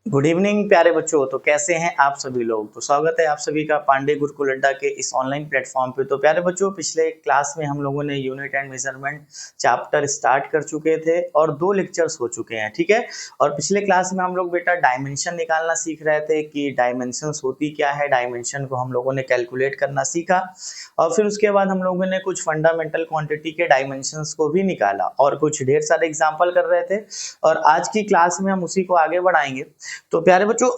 Good evening प्यारे बच्चों। तो कैसे हैं आप सभी लोग। तो स्वागत है आप सभी का पांडे गुरुकुल अड्डा के इस ऑनलाइन प्लेटफॉर्म पे। तो प्यारे बच्चों, पिछले क्लास में हम लोगों ने unit and measurement chapter start कर चुके थे और 2 लेक्चर्स हो चुके हैं, ठीक है। और पिछले क्लास में हम लोग बेटा डायमेंशन निकालना सीख रहे थे कि डायमेंशंस होती क्या है। डायमेंशन को हम लोगों ने कैलकुलेट करना सीखा और फिर उसके बाद हम लोगों ने कुछ फंडामेंटल क्वांटिटी के डायमेंशंस को भी निकाला और कुछ ढेर सारे एग्जाम्पल कर रहे थे। और आज की क्लास में हम उसी को आगे बढ़ाएंगे। तो प्यारे बच्चों,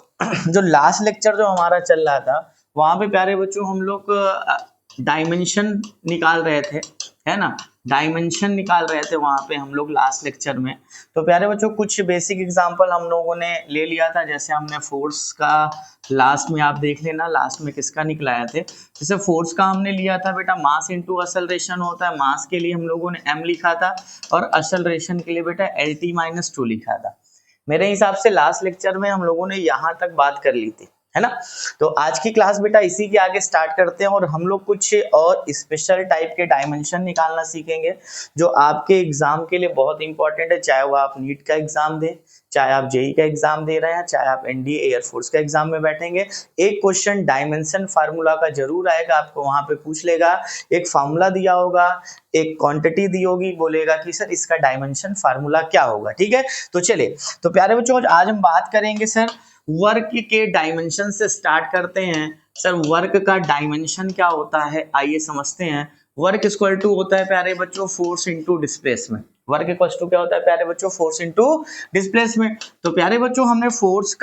जो लास्ट लेक्चर जो हमारा चल रहा था वहां पे प्यारे बच्चों हम लोग डायमेंशन निकाल रहे थे, है ना। डायमेंशन निकाल रहे थे वहां पे हम लोग लास्ट लेक्चर में। तो प्यारे बच्चों, कुछ बेसिक एग्जांपल हम लोगों ने ले लिया था। जैसे हमने फोर्स का लास्ट में आप देख लेना, लास्ट में किसका निकलाया थे। जैसे फोर्स का हमने लिया था बेटा मास इंटू असलरेशन होता है। मास के लिए हम लोगों ने m लिखा था और असलरेशन के लिए बेटा LT-2 लिखा था। मेरे हिसाब से लास्ट लेक्चर में हम लोगों ने यहाँ तक बात कर ली थी, है ना। तो आज की क्लास बेटा इसी के आगे स्टार्ट करते हैं और हम लोग कुछ और स्पेशल टाइप के डायमेंशन निकालना सीखेंगे जो आपके एग्जाम के लिए बहुत इंपॉर्टेंट है। चाहे वो आप नीट का एग्जाम दें, चाहे आप जेई का एग्जाम दे रहे हैं, चाहे आप एनडीए एयरफोर्स का एग्जाम में बैठेंगे, एक क्वेश्चन डायमेंशन फार्मूला का जरूर आएगा। आपको वहां पे पूछ लेगा, एक फार्मूला दिया होगा, एक क्वांटिटी दी होगी, बोलेगा कि सर इसका डायमेंशन फार्मूला क्या होगा, ठीक है। तो चलिए, तो प्यारे बच्चों आज हम बात करेंगे सर वर्क के डायमेंशन से स्टार्ट करते हैं। सर वर्क का डायमेंशन क्या होता है, आइए समझते हैं। वर्क इक्वल टू होता है प्यारे बच्चों force into displacement. Work equal to क्या होता है प्यारे बच्चों, फोर्स इनटू डिस्प्लेसमेंट। तो प्यारे बच्चों हमने फोर्स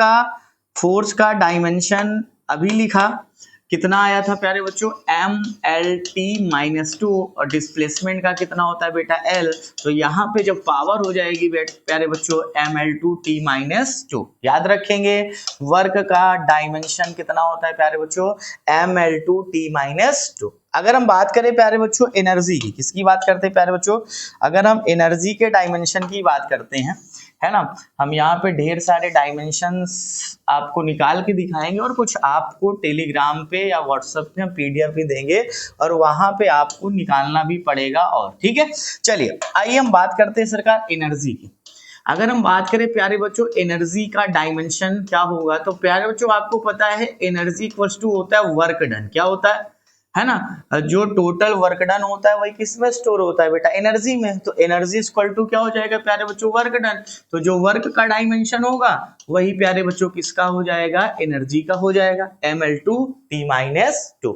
का डायमेंशन अभी लिखा, कितना आया था प्यारे बच्चों, MLT-2 और डिस्प्लेसमेंट का कितना होता है बेटा L। तो यहाँ पे जब पावर हो जाएगी प्यारे बच्चों ML2T-2, याद रखेंगे वर्क का डायमेंशन कितना होता है प्यारे बच्चों ML2T-2। अगर हम बात करें प्यारे बच्चों एनर्जी की, किसकी बात करते हैं प्यारे बच्चों, अगर हम एनर्जी के डायमेंशन की बात करते हैं, है ना। हम यहाँ पे ढेर सारे डायमेंशंस आपको निकाल के दिखाएंगे और कुछ आपको टेलीग्राम पे या व्हाट्सएप पे हम PDF भी देंगे और वहां पे आपको निकालना भी पड़ेगा। और ठीक है, चलिए आइए हम बात करते हैं सरकार एनर्जी की। अगर हम बात करें प्यारे बच्चों एनर्जी का डायमेंशन क्या होगा, तो प्यारे बच्चों आपको पता है एनर्जी इक्वल्स टू होता है वर्क डन। क्या होता है ना, जो टोटल वर्क डन होता है वही किस में स्टोर होता है बेटा, एनर्जी में। तो एनर्जी इक्वल टू क्या हो जाएगा प्यारे बच्चों, वर्क डन। तो जो वर्क का डायमेंशन होगा वही प्यारे बच्चों किसका हो जाएगा, एनर्जी का हो जाएगा, ML2T-2।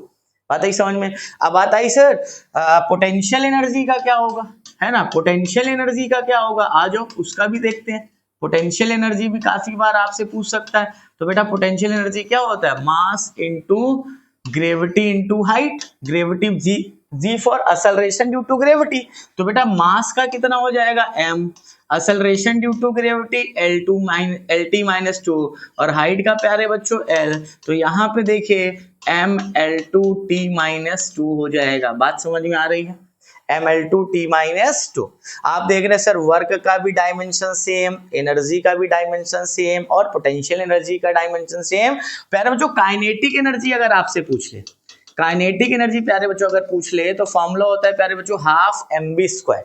बात आई समझ में। अब बात आई सर पोटेंशियल एनर्जी का क्या होगा, है ना। पोटेंशियल एनर्जी का क्या होगा, आ जाओ उसका भी देखते हैं। पोटेंशियल एनर्जी भी काफी बार आपसे पूछ सकता है। तो बेटा पोटेंशियल एनर्जी क्या होता है, mass into gravity into height. Gravity G for acceleration due to gravity. तो बेटा मास का कितना हो जाएगा m, acceleration due to gravity LT-2 और हाइट का प्यारे बच्चों L। तो यहाँ पे देखिए ML2T-2 हो जाएगा। बात समझ में आ रही है, ML2T-2। आप देख रहे हैं सर वर्क का भी डायमेंशन सेम, एनर्जी का भी डायमेंशन सेम और पोटेंशियल एनर्जी का डायमेंशन सेम। प्यारे बच्चों काइनेटिक एनर्जी अगर आपसे पूछ ले, काइनेटिक एनर्जी प्यारे बच्चों अगर पूछ ले तो फॉर्मूला होता है प्यारे बच्चों हाफ mv²।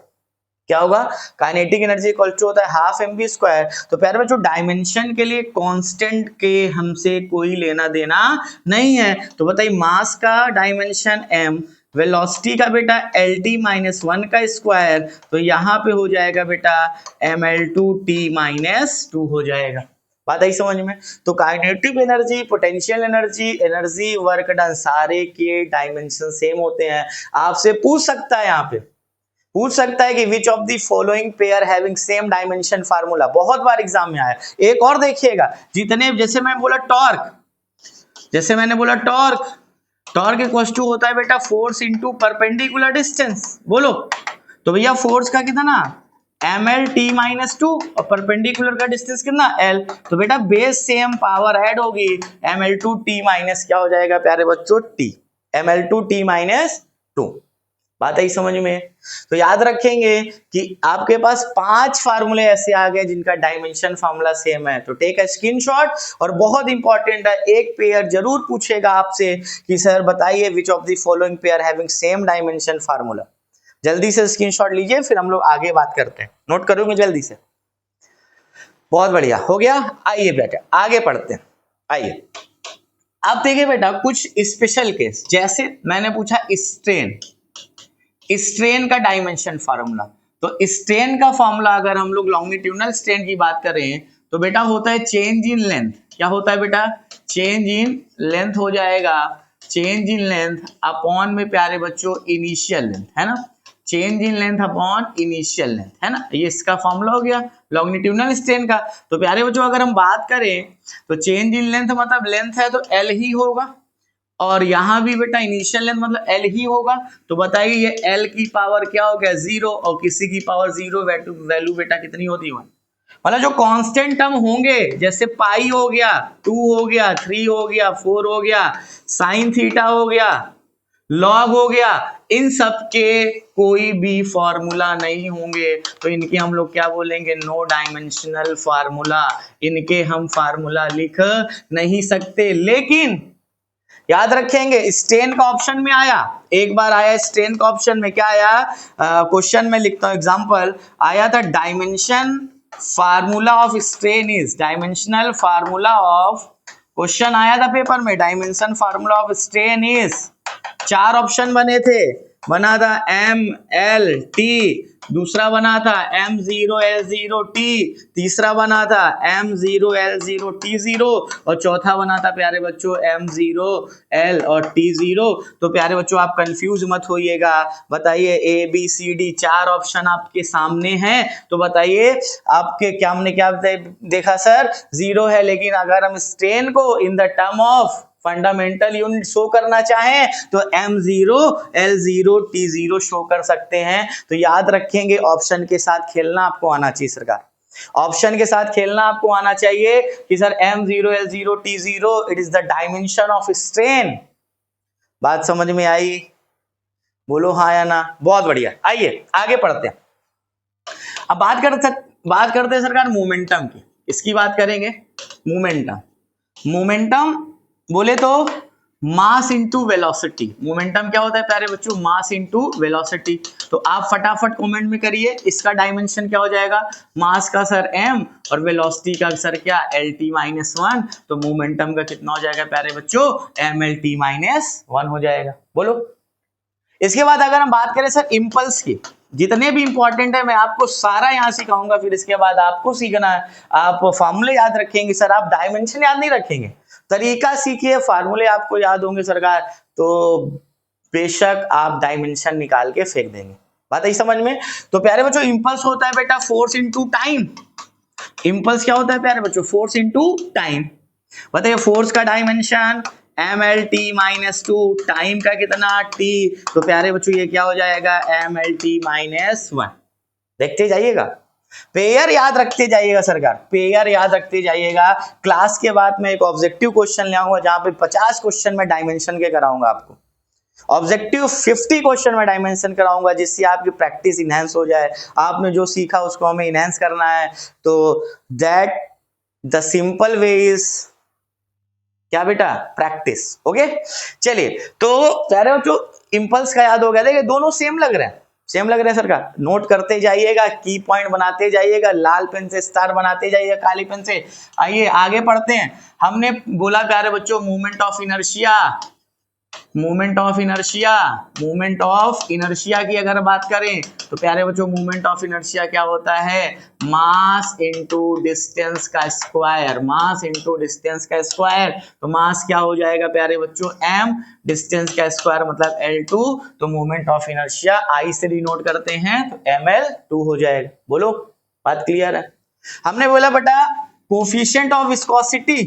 क्या होगा, काइनेटिक एनर्जी इक्वल टू होता है हाफ mv²। तो प्यारे बच्चों डायमेंशन के लिए कांस्टेंट के हमसे कोई लेना देना नहीं है। तो बताइए मास का डायमेंशन m, वेलोसिटी का बेटा LT-1 का स्क्वायर। तो यहाँ पे हो जाएगा बेटा ML2T-2 हो जाएगा। बात आई समझ में। तो kinetic energy, potential energy, energy, work done सारे के डायमेंशन सेम होते हैं। आपसे पूछ सकता है, यहाँ पे पूछ सकता है कि which of the following pair having same dimension formula. बहुत बार एग्जाम में आया। एक और देखिएगा, जितने जैसे मैं बोला टॉर्क, जैसे मैंने बोला टॉर्क, टॉर्क इक्वल टू होता है बेटा फोर्स इनटू परपेंडिकुलर डिस्टेंस। बोलो तो भैया फोर्स का कितना ML-T-2 और परपेंडिकुलर का डिस्टेंस कितना L। तो बेटा बेस सेम पावर ऐड होगी, ML2T- क्या हो जाएगा प्यारे बच्चों T, ML2T-2। बात आई समझ में। तो याद रखेंगे कि आपके पास 5 फार्मूले ऐसे आ गए जिनका डायमेंशन फार्मूला सेम है। तो टेक अ स्क्रीनशॉट। और बहुत इंपॉर्टेंट है, एक पेयर जरूर पूछेगा आपसे कि सर बताइए which of the following pair having same dimension formula. जल्दी से स्क्रीनशॉट लीजिए, फिर हम लोग आगे बात करते हैं। नोट करोगे जल्दी से। बहुत बढ़िया, हो गया। आइए बेटा आगे पढ़ते हैं। आइए अब देखिए बेटा कुछ स्पेशल केस, जैसे मैंने पूछा स्ट्रेन, स्ट्रेन का डायमेंशन फार्मूला। तो स्ट्रेन का फार्मूला अगर हम लोग लॉन्गिट्यूडनल स्ट्रेन की बात करें तो बेटा होता है चेंज इन लेंथ। क्या होता है बेटा? चेंज इन लेंथ हो जाएगा, चेंज इन लेंथ अपॉन में प्यारे बच्चों इनिशियल लेंथ, है ना, change in length upon initial length, है ना, ये इसका फॉर्मूला हो गया लॉन्गिट्यूडनल स्ट्रेन का। तो प्यारे बच्चों अगर हम बात करें तो चेंज इन लेंथ मतलब लेंथ है तो एल ही होगा, और यहां भी बेटा इनिशियल लेंथ मतलब एल ही होगा। तो बताइए ये एल की पावर क्या हो गया? 0, और किसी की पावर 0 वैल्यू बेटा कितनी होती है? मतलब जो कांस्टेंट टर्म होंगे, जैसे पाई हो गया, 2 हो गया, 3 हो गया, 4 हो गया, साइन थीटा हो गया, लॉग हो गया, इन सब के कोई भी फॉर्मूला नहीं होंगे, तो इनके हम लोग क्या बोलेंगे? No dimensional formula. इनके हम फार्मूला लिख नहीं सकते। लेकिन याद रखेंगे स्ट्रेन का ऑप्शन में आया, एक बार आया स्ट्रेन का ऑप्शन में, क्या आया क्वेश्चन में लिखता हूं एग्जांपल, आया था dimension formula of strain is, dimensional formula of, question आया था पेपर में, dimension formula of strain is, 4 option बने थे, बना था एम एल टी, दूसरा बना था M0 L0 T, तीसरा बना था M0 L0 T0, और चौथा बना था प्यारे बच्चों M0 L और T0। तो प्यारे बच्चों आप कंफ्यूज मत होइएगा, बताइए A B C D 4 option आपके सामने हैं, तो बताइए आपके क्या, हमने क्या देखा सर? 0 है, लेकिन अगर हम स्ट्रेन को in the term of fundamental unit show करना चाहें तो M0 L0 T0 शो कर सकते हैं। तो याद रखेंगे ऑप्शन के साथ खेलना आपको आना चाहिए सरकार, ऑप्शन के साथ खेलना आपको आना चाहिए कि sir M0 L0 T0 it is the dimension of strain. बात समझ में आई? बोलो हाँ या ना। बहुत बढ़िया, आइए आगे पढ़ते हैं। अब बात करते हैं सरकार मोमेंटम की। इसकी बात करेंगे, मोमेंटम बोले तो मास इंटू वेलोसिटी। मोमेंटम क्या होता है प्यारे बच्चों? Mass into velocity. तो आप फटाफट कमेंट में करिए इसका डायमेंशन क्या हो जाएगा? मास का सर m और वेलोसिटी का सर क्या? LT-1। तो मोमेंटम का कितना हो जाएगा प्यारे बच्चों? MLT-1 हो जाएगा। बोलो। इसके बाद अगर हम बात करें सर इम्पल्स की, जितने भी इंपॉर्टेंट है मैं आपको सारा यहाँ सिखाऊंगा, फिर इसके बाद आपको सीखना है, आप फार्मूले याद रखेंगे सर, आप डायमेंशन याद नहीं रखेंगे, तरीका सीखिए, फार्मूले आपको याद होंगे सरकार, तो बेशक आप डायमेंशन निकाल के फेंक देंगे। बात आई समझ में? तो प्यारे बच्चों इम्पल्स होता है बेटा फोर्स इंटू टाइम। इम्पल्स क्या होता है प्यारे बच्चों? Force into time. बताइए फोर्स का डायमेंशन MLT-2, टाइम का कितना? T। तो प्यारे बच्चों ये क्या हो जाएगा? MLT-1। देखते जाइएगा, पेयर याद रखते जाइएगा सरकार, पेयर याद रखते जाइएगा। क्लास के बाद मैं एक ऑब्जेक्टिव क्वेश्चन ले आऊंगा जहां पे 50 क्वेश्चन में डायमेंशन के कराऊंगा आपको, ऑब्जेक्टिव 50 क्वेश्चन में डायमेंशन कराऊंगा, जिससे आपकी प्रैक्टिस इनहेंस हो जाए। आपने जो सीखा उसको हमें इनहेंस करना है, तो that the simple way is क्या बेटा? प्रैक्टिस। ओके चलिए, तो प्यारे बच्चों इंपल्स का याद हो गया। देखिए दोनों सेम लग रहे हैं सरकार, नोट करते जाइएगा, की पॉइंट बनाते जाइएगा, लाल पेन से स्टार बनाते जाइएगा, काली पेन से। आइए आगे पढ़ते हैं। हमने बोला प्यारे बच्चों moment of inertia, moment of inertia की अगर बात करें तो प्यारे बच्चों मोमेंट ऑफ इनर्शिया क्या होता है? मास इनटू डिस्टेंस का स्क्वायर, मास इनटू डिस्टेंस का स्क्वायर। तो मास क्या हो जाएगा प्यारे बच्चों? m, डिस्टेंस का स्क्वायर मतलब L2। तो मोमेंट ऑफ इनर्शिया I से डिनोट करते हैं तो ML2 हो जाएगा। बोलो बात क्लियर है? हमने बोला बेटा coefficient of viscosity,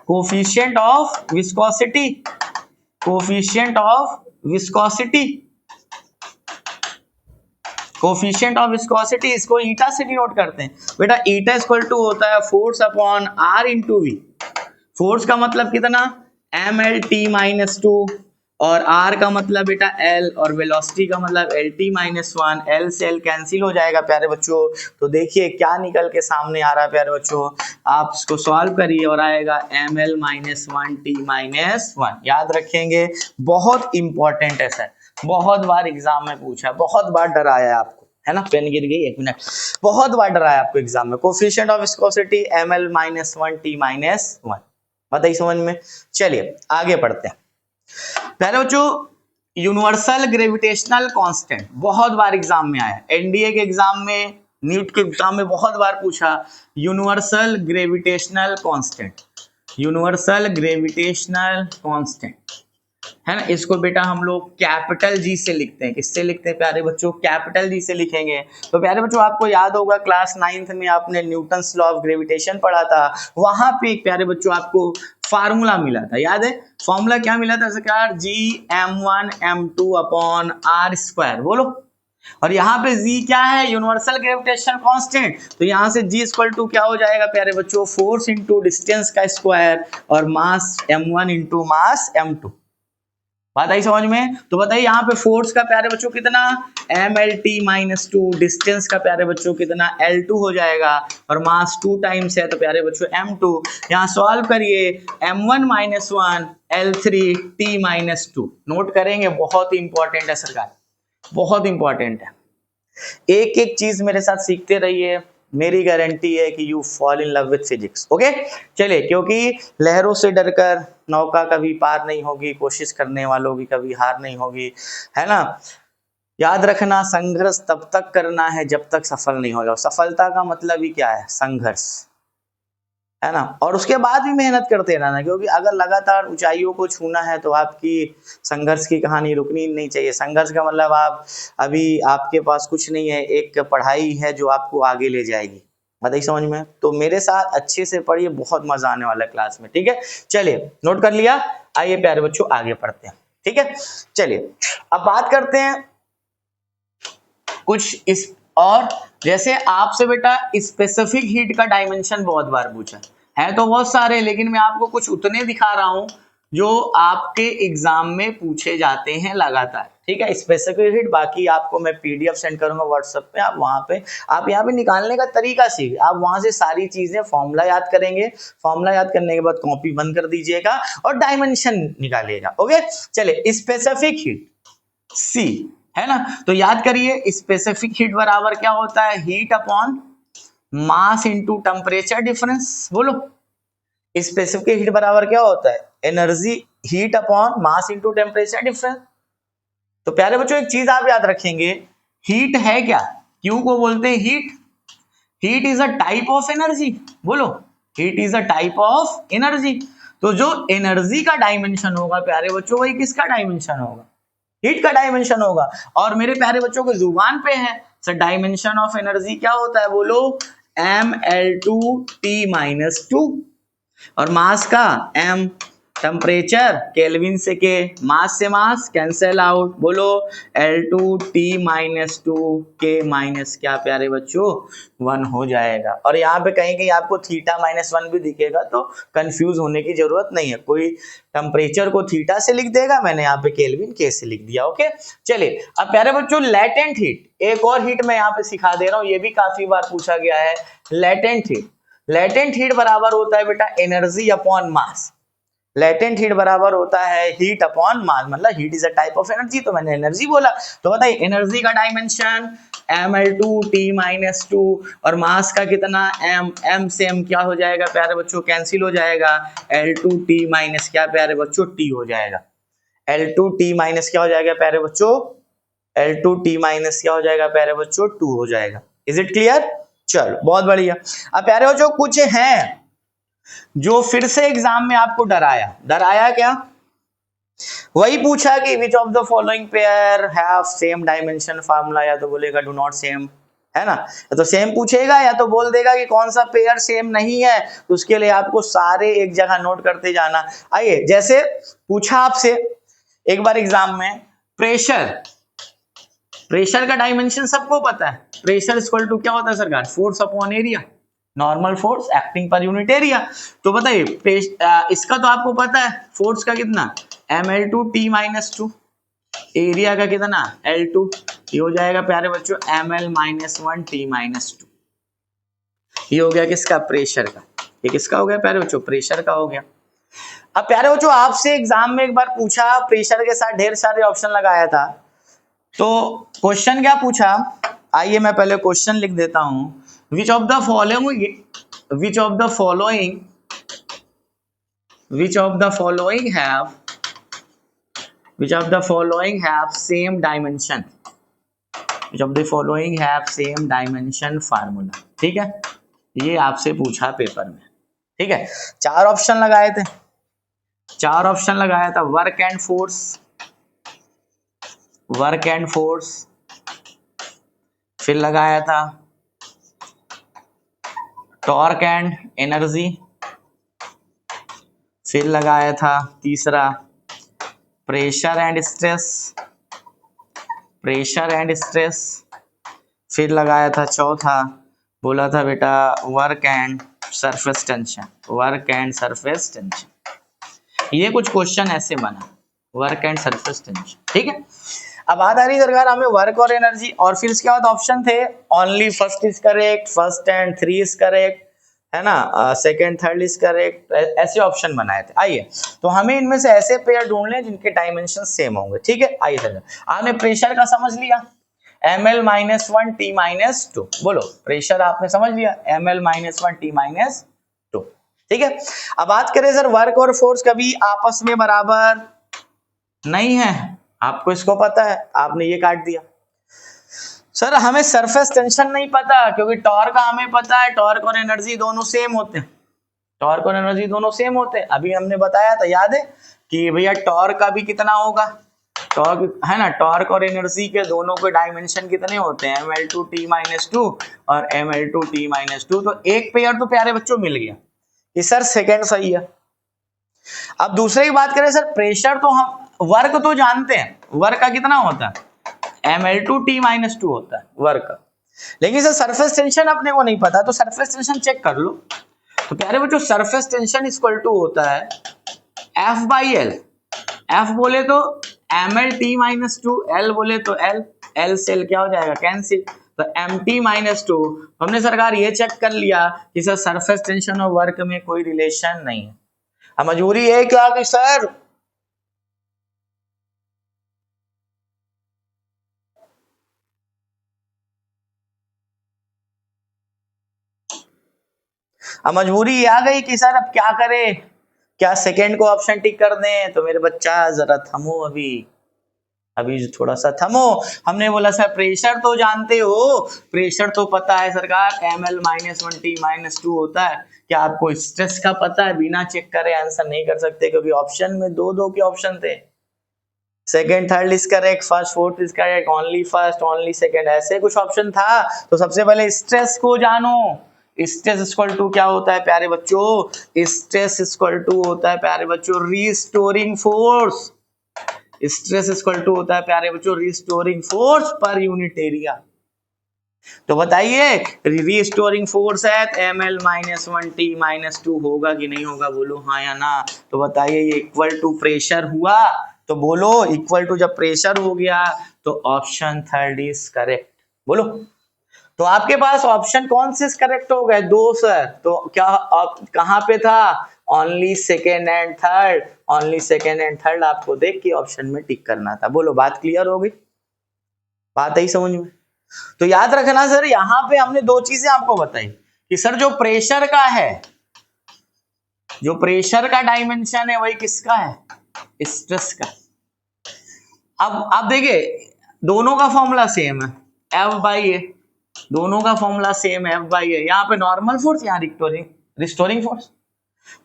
coefficient of viscosity, coefficient of viscosity, coefficient of viscosity, इसको ईटा से डिनोट करते हैं बेटा। ईटा इक्वल टू होता है force upon R into V। Force का मतलब कितना? MLT-2, और R का मतलब बेटा L, और वेलोसिटी का मतलब LT-1। L से L कैंसिल हो जाएगा प्यारे बच्चों। तो देखिए क्या निकल के सामने आ रहा है प्यारे बच्चों, आप इसको सॉल्व करिए और आएगा ML-1T-1। याद रखेंगे, बहुत इंपॉर्टेंट है सर, बहुत बार एग्जाम में पूछा, बहुत बार डराया है आपको। है ना, पेन गिर गई, 1 मिनट। बहुत बार डराया आपको एग्जाम में। Coefficient of viscosity ml-1 t-1, बताइए समझ में। चलिए आगे पढ़ते हैं। पहले बच्चों यूनिवर्सल ग्रेविटेशनल कांस्टेंट बहुत बार एग्जाम में आया, एनडीए के एग्जाम में, नीट के एग्जाम में बहुत बार पूछा। Universal gravitational constant, universal gravitational constant, है ना, इसको बेटा हम लोग कैपिटल जी से लिखते हैं। किससे लिखते हैं प्यारे बच्चों? कैपिटल जी से लिखेंगे। तो प्यारे बच्चों आपको याद होगा क्लास 9th में आपने न्यूटन्स लॉ ऑफ ग्रेविटेशन पढ़ा था, वहां पे एक प्यारे बच्चों आपको फार्मूला मिला था, याद है? फॉर्मूला क्या मिला था सरकार? G m1m2/r², बोलो। और यहाँ पे G क्या है? Universal gravitational constant. तो यहाँ से G इक्वल टू क्या हो जाएगा प्यारे बच्चों? फोर्स इंटू डिस्टेंस का स्क्वायर और मास m1 इंटू मास m2। बात आई समझ में? तो बताइए यहाँ पे फोर्स का प्यारे बच्चों कितना? mlt-2, डिस्टेंस का प्यारे बच्चों कितना? L2 हो जाएगा और मास 2 टाइम्स है तो प्यारे बच्चों m2। यहाँ सॉल्व करिए, m1-1 L3t-2, नोट करेंगे, बहुत इंपॉर्टेंट है सरकार, बहुत इंपॉर्टेंट है। एक एक चीज मेरे साथ सीखते रहिए, मेरी गारंटी है कि you fall in love with physics. Okay चलिए, क्योंकि लहरों से डरकर नौका कभी पार नहीं होगी, कोशिश करने वालों की कभी हार नहीं होगी, है ना। याद रखना, संघर्ष तब तक करना है जब तक सफल नहीं हो जाओ। सफलता का मतलब ही क्या है? संघर्ष, है ना। और उसके बाद भी मेहनत करते रहना, क्योंकि अगर लगातार ऊंचाइयों को छूना है तो आपकी संघर्ष की कहानी रुकनी नहीं चाहिए। संघर्ष का मतलब आप अभी आपके पास कुछ नहीं है, एक पढ़ाई है जो आपको आगे ले जाएगी। बताइए समझ में? तो मेरे साथ अच्छे से पढ़िए, बहुत मजा आने वाला है क्लास में, ठीक है। चलिए नोट कर लिया, आइए प्यारे बच्चों आगे पढ़ते हैं, ठीक है। चलिए अब बात करते हैं कुछ इस, और जैसे आपसे बेटा स्पेसिफिक हीट का डायमेंशन बहुत बार पूछा है, तो बहुत सारे, लेकिन मैं आपको कुछ उतने दिखा रहा हूं जो आपके एग्जाम में पूछे जाते हैं लगातार, ठीक है। स्पेसिफिक हीट बाकी आपको मैं पीडीएफ सेंड करूंगा व्हाट्सएप पे, आप वहां पे आप यहाँ पे निकालने का तरीका सीख, आप वहां से सारी चीजें फॉर्मूला याद करेंगे, फॉर्मूला याद करने के बाद कॉपी बंद कर दीजिएगा और डायमेंशन निकालिएगा। ओके चलिए, स्पेसिफिक हीट सी, है ना। तो याद करिए, स्पेसिफिक हीट बराबर क्या होता है? Heat upon mass into temperature difference, बोलो। स्पेसिफिक हीट बराबर क्या होता है? Energy, heat upon mass into temperature difference. तो प्यारे बच्चों एक चीज आप याद रखेंगे, हीट है क्या? क्यों को बोलते हैं heat? Heat is a type of energy, बोलो। Heat is a type of energy. तो जो एनर्जी का डायमेंशन होगा प्यारे बच्चों, वही किसका डायमेंशन होगा? हीट का डायमेंशन होगा। और मेरे प्यारे बच्चों के जुबान पे है सर, डायमेंशन ऑफ एनर्जी क्या होता है? बोलो, ml2t-2, और मास का m, टेम्परेचर केल्विन से के, मास से मास कैंसल आउट, बोलो L2t-2 के माइनस क्या प्यारे बच्चों? 1 हो जाएगा। और यहाँ पे कहीं कहीं आपको θ-1 भी दिखेगा, तो कंफ्यूज होने की जरूरत नहीं है। कोई टेम्परेचर को थीटा से लिख देगा, मैंने यहाँ पे केल्विन के से लिख दिया। ओके चलिए, अब प्यारे बच्चों लेटेंट हीट, एक और हीट मैं यहाँ पे सिखा दे रहा हूँ, ये भी काफी बार पूछा गया है। लेटेंट हीट, लेटेंट हीट बराबर होता है बेटा energy upon mass. Latent heat बराबर होता है हीट अपॉन मास, मतलब heat is a type of energy, तो मैंने एनर्जी बोला। तो बताइए एनर्जी का डायमेंशन ml2t-2 और मास का कितना? m, m से m क्या हो जाएगा प्यारे बच्चों? कैंसिल हो जाएगा, L2t माइनस क्या प्यारे बच्चों? t हो जाएगा। L2t माइनस क्या हो जाएगा प्यारे बच्चों? L2t माइनस क्या हो जाएगा प्यारे बच्चों? 2 हो जाएगा। Is it clear? चलो बहुत बढ़िया। अब प्यारे बच्चों कुछ हैं जो फिर से एग्जाम में आपको डराया क्या? वही पूछा कि which of the following pair have same dimension formula, या तो बोलेगा डू नॉट सेम, है ना, या तो सेम पूछेगा या तो बोल देगा कि कौन सा पेयर सेम नहीं है। तो उसके लिए आपको सारे एक जगह नोट करते जाना। आइए, जैसे पूछा आपसे एक बार एग्जाम में, प्रेशर का डायमेंशन सबको पता है। प्रेशर इक्वल टू क्या होता है सरकार? Force upon area, normal force acting पर यूनिट एरिया। तो बताइए इसका तो आपको पता है, फोर्स का कितना? ml2t-2, एरिया का कितना? L2, ये हो जाएगा प्यारे बच्चों ml-1 t-2। ये हो गया किसका? प्रेशर का। ये किसका हो गया प्यारे बच्चों? प्रेशर का हो गया। अब प्यारे बच्चों आपसे एग्जाम में एक बार पूछा, प्रेशर के साथ ढेर सारे ऑप्शन लगाया था, तो क्वेश्चन क्या पूछा? आइए मैं पहले क्वेश्चन लिख देता हूं। Which of the following have same dimension, which of the following have same dimension formula। ठीक है, ये आपसे पूछा पेपर में। ठीक है, चार ऑप्शन लगाया था, वर्क एंड फोर्स, फिर लगाया था टॉर्क एंड एनर्जी, फिर लगाया था तीसरा प्रेशर एंड स्ट्रेस, फिर लगाया था चौथा, बोला था बेटा वर्क एंड सरफेस टेंशन। ये कुछ क्वेश्चन ऐसे बना, वर्क एंड सरफेस टेंशन। ठीक है, अब बात आ रही सरकार हमें वर्क और एनर्जी, और फिर इसके बाद ऑप्शन थे only first is correct, first and three is correct, है ना, सेकंड थर्ड इज करेक्ट, ऐसे ऑप्शन बनाए थे। आइए तो हमें इनमें से ऐसे पेयर ढूंढने जिनके डायमेंशन सेम होंगे। ठीक है, आइए सर, आपने प्रेशर का समझ लिया, ml-1 t-2, बोलो प्रेशर आपने समझ लिया, ml-1 t-2। ठीक है, अब बात करें सर वर्क और फोर्स कभी आपस में बराबर नहीं है, आपको इसको पता है, आपने ये काट दिया। सर हमें सरफेस टेंशन नहीं पता, क्योंकि टॉर्क हमें पता है, टॉर्क और एनर्जी दोनों सेम होते हैं, अभी हमने बताया था, याद है कि भैया टॉर्क का भी कितना होगा, टॉर्क है ना, टॉर्क और एनर्जी के दोनों के डायमेंशन कितने होते हैं, ml2t-2 और ml2t-2। तो एक पेयर तो प्यारे बच्चों मिल गया कि सर सेकंड सही है। अब दूसरे की बात करें सर, प्रेशर तो हम वर्क तो जानते हैं, वर्क का कितना होता है, ml2t-2 होता है वर्क का, लेकिन सर सरफेस टेंशन अपने को नहीं पता, तो सरफेस टेंशन चेक कर लो। तो प्यारे बच्चों सरफेस टेंशन इक्वल टू होता है F/L, F बोले तो ml-t-2, L बोले तो L से L क्या हो जाएगा, कैंसिल, तो mt-2। हमने सरकार ये चेक कर लिया कि सर सरफेस टेंशन और वर्क में कोई रिलेशन नहीं है। अब मजबूरी है क्या कि सर अब मजबूरी आ गई कि सर अब क्या करें, क्या सेकंड को ऑप्शन टिक कर दें। तो मेरे बच्चा जरा थमो, अभी थोड़ा सा थमो। हमने बोला सर प्रेशर तो जानते हो, प्रेशर तो पता है सरकार, ml-1 t-2 होता है। क्या आपको स्ट्रेस का पता है? बिना चेक करे आंसर नहीं कर सकते, क्योंकि ऑप्शन में दो के ऑप्शन थे, second third is correct, first fourth is correct, only first only second, ऐसे कुछ ऑप्शन था। तो सबसे पहले स्ट्रेस को जानो, स्ट्रेस इक्वल टू क्या होता है प्यारे बच्चों, स्ट्रेस इक्वल टू होता है प्यारे बच्चों restoring force, stress equal to होता है प्यारे बच्चों रिस्टोरिंग फोर्स पर यूनिट एरिया। तो बताइए रिस्टोरिंग फोर्स है ml-1 t-2 होगा कि नहीं होगा, बोलो हाँ या ना। तो बताइए ये इक्वल टू प्रेशर हुआ, तो बोलो इक्वल टू जब प्रेशर हो गया तो ऑप्शन थर्ड इज करेक्ट, बोलो। तो आपके पास ऑप्शन कौन से करेक्ट हो गए, दो सर। तो क्या कहां पे था, only second and third, only second and third आपको देख के ऑप्शन में टिक करना था। बोलो बात क्लियर हो गई, बात आई समझ में। तो याद रखना सर, यहां पे हमने दो चीजें आपको बताई कि सर जो प्रेशर का है, जो प्रेशर का डायमेंशन है वही किसका है, स्ट्रेस का। अब आप देखिए दोनों का फॉर्मूला सेम है, F/A, दोनों का फॉर्मूला सेम है F/A। यहाँ पे नॉर्मल फोर्स, यहाँ रिस्टोरिंग फोर्स।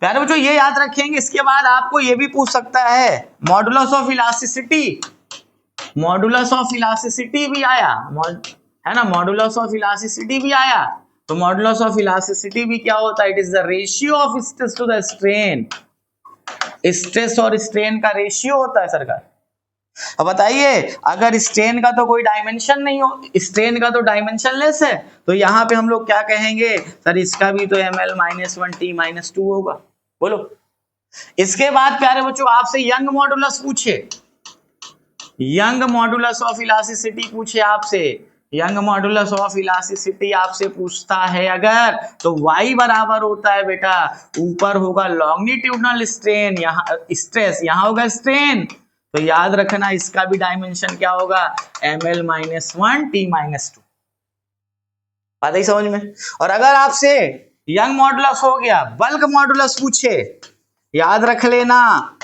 प्यारे बच्चों ये याद रखेंगे। इसके बाद आपको ये भी पूछ सकता है modulus of elasticity, modulus of elasticity भी आया है ना, मॉडुलस ऑफ इलास्टिसिटी भी आया। तो मॉडुलस ऑफ इलास्टिसिटी भी क्या होता है, it is the ratio of stress to the strain, stress और स्ट्रेन का रेशियो होता है सरकार। अब बताइए अगर स्ट्रेन का तो कोई डायमेंशन नहीं हो, स्ट्रेन का तो डायमेंशनलेस है, तो यहाँ पे हम लोग क्या कहेंगे सर, इसका भी तो ml-1 t-2 होगा, बोलो। इसके बाद प्यारे बच्चों आपसे यंग मॉडुलस पूछे, यंग मॉडुलस ऑफ इलास्टिसिटी पूछे आपसे, यंग मॉडुलस ऑफ इलास्टिसिटी आपसे पूछता है अगर, तो y बराबर होता है बेटा, ऊपर होगा लॉन्गिट्यूडनल स्ट्रेन, यहाँ स्ट्रेस, यहाँ होगा स्ट्रेन। तो याद रखना इसका भी डायमेंशन क्या होगा, ml-1 t-2। बात ही समझ में। और अगर आपसे यंग मॉडुलस हो गया, बल्क मॉडुलस पूछे, याद रख लेना,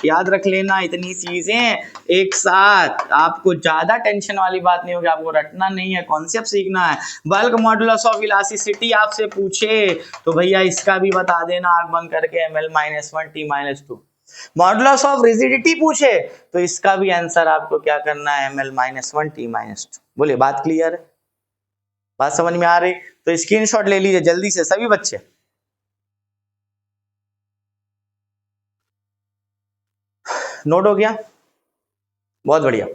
याद रख लेना इतनी चीजें एक साथ, आपको ज्यादा टेंशन वाली बात नहीं होगी, आपको रटना नहीं है, कॉन्सेप्ट सीखना है। बल्क मॉडुलस ऑफ इलास्टिसिटी आपसे पूछे तो भैया इसका भी बता देना आंख बंद करके, ml-1 t-2। Modulus of rigidity पूछे तो इसका भी आंसर आपको क्या करना है, ml-1 t-2। बोलिए बात क्लियर है, बात समझ में आ रही? तो स्क्रीनशॉट ले लीजिए जल्दी से सभी बच्चे। नोट हो गया? बहुत बढ़िया।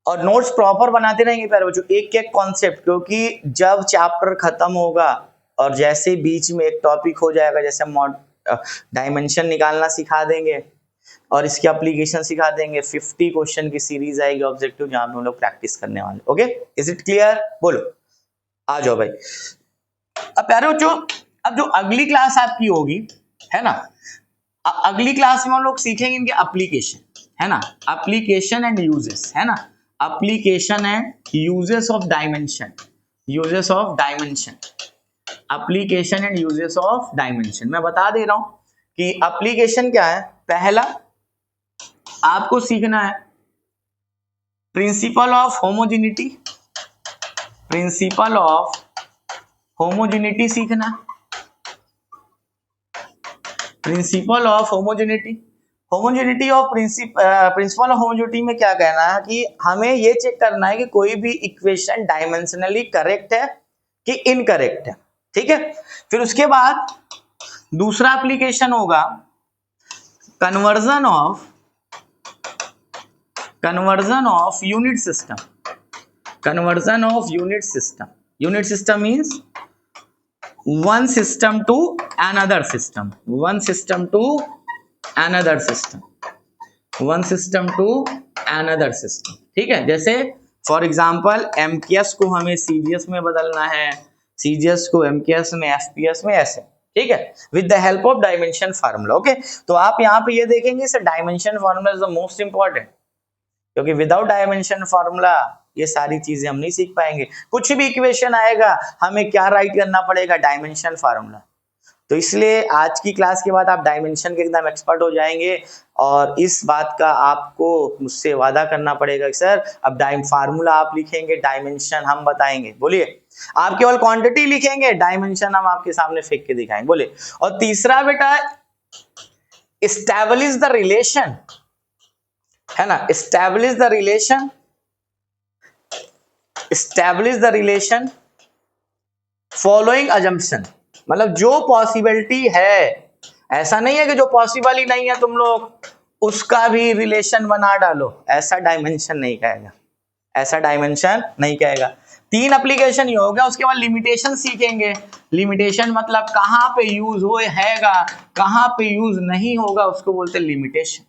और नोट्स प्रॉपर बनाते रहेंगे प्यारे बच्चों, एक एक कॉन्सेप्ट, क्योंकि जब चैप्टर खत्म होगा और जैसे बीच में एक टॉपिक हो जाएगा, जैसे डायमेंशन निकालना सिखा देंगे और इसकी एप्लीकेशन सिखा देंगे, 50 क्वेश्चन की सीरीज आएगी ऑब्जेक्टिव, जहां पे हम लोग प्रैक्टिस करने वाले। Okay, is it clear? बोलो, आ जाओ भाई। अब प्यारे बच्चों, अब जो अगली क्लास आपकी होगी, है ना, अगली क्लास में हम लोग सीखेंगे इनके एप्लीकेशन, है ना, एप्लीकेशन एंड यूजेस, है ना, application and uses of dimension, uses of dimension, application and uses of dimension. मैं बता दे रहा हूं कि एप्लीकेशन क्या है। पहला आपको सीखना है principle of homogeneity, principle of homogeneity सीखना, principle of homogeneity. Homogeneity of principle of homogeneity में क्या कहना है कि हमें ये चेक करना है कि कोई भी इक्वेशन डायमेंशनली करेक्ट है कि इनकरेक्ट है, ठीक है। फिर उसके बाद दूसरा एप्लीकेशन होगा conversion of unit system, conversion of unit system. Unit system means one system to another system, one system to another system, one system to another system, ठीक है। जैसे फॉर एग्जांपल MKS को हमें CGS में बदलना है, CGS को MKS में, FPS में, ऐसे, ठीक है, with the help of dimension formula. Okay, तो आप यहाँ पे ये देखेंगे sir dimension formula is the most important, क्योंकि विदाउट डायमेंशन फार्मूला ये सारी चीजें हम नहीं सीख पाएंगे। कुछ भी इक्वेशन आएगा हमें क्या राइट करना पड़ेगा, डायमेंशन फार्मूला। तो इसलिए आज की क्लास के बाद आप डायमेंशन के एकदम एक्सपर्ट हो जाएंगे, और इस बात का आपको मुझसे वादा करना पड़ेगा कि सर अब फार्मूला आप लिखेंगे, डायमेंशन हम बताएंगे। बोलिए, आप केवल क्वांटिटी लिखेंगे, डायमेंशन हम आपके सामने फेंक के दिखाएंगे। बोलिए। और तीसरा बेटा, एस्टैब्लिश द रिलेशन, है ना, establish the relation, establish the relation following assumption. मतलब जो पॉसिबिलिटी है, ऐसा नहीं है कि जो पॉसिबल ही नहीं है तुम लोग उसका भी रिलेशन बना डालो, ऐसा डायमेंशन नहीं कहेगा, ऐसा डायमेंशन नहीं कहेगा। 3 एप्लीकेशन ही हो गया। उसके बाद लिमिटेशन सीखेंगे। लिमिटेशन मतलब कहां पे यूज होएगा, कहां पे यूज नहीं होगा, उसको बोलते हैं लिमिटेशन।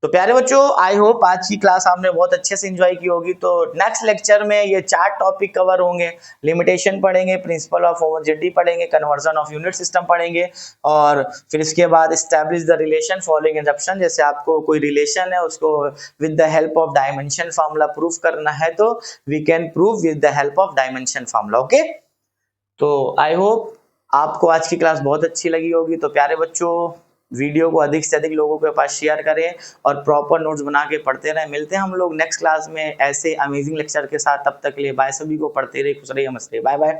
तो प्यारे बच्चों, आई होप आज की क्लास आपने बहुत अच्छे से एंजॉय की होगी। तो नेक्स्ट लेक्चर में ये 4 टॉपिक कवर होंगे। लिमिटेशन पढ़ेंगे, प्रिंसिपल ऑफ होमोजेनिटी पढ़ेंगे, कन्वर्जन ऑफ यूनिट सिस्टम पढ़ेंगे, और फिर इसके बाद establish the relation following assumption. जैसे आपको कोई रिलेशन है उसको with the help of dimension formula proof करना है, तो we can prove with the help of dimension formula. Okay, तो आई होप आपको आज की क्लास बहुत अच्छी लगी होगी। तो प्यारे बच्चों, वीडियो को अधिक से अधिक लोगों के पास शेयर करें और प्रॉपर नोट्स बना के पढ़ते रहें। मिलते हैं हम लोग नेक्स्ट क्लास में ऐसे अमेजिंग लेक्चर के साथ। तब तक के लिए बाय, सभी को पढ़ते रहिए, खुश रहिए, मस्त रहिए, बाय बाय।